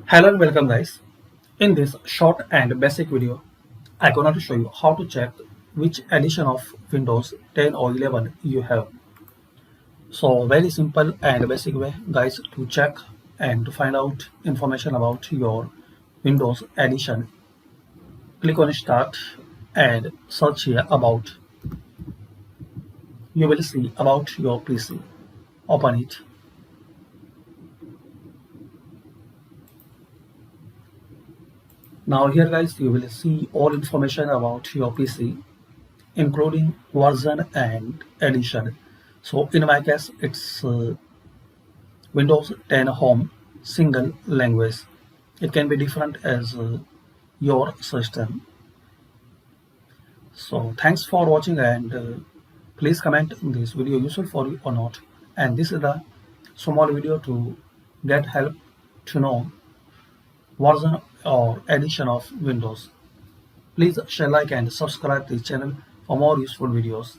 Hello and welcome guys. In this short and basic video, I'm going to show you how to check which edition of Windows 10 or 11 you have. So very simple and basic way guys to check and to find out information about your Windows edition. Click on start and search here about. You will see about your PC. Open it. Now here guys you will see all information about your PC including version and edition. So in my case, it's Windows 10 Home single language. It can be different as your system. So thanks for watching and please comment this video useful for you or not. And this is the small video to get help to know version or edition of Windows. Please share, like and subscribe this channel for more useful videos.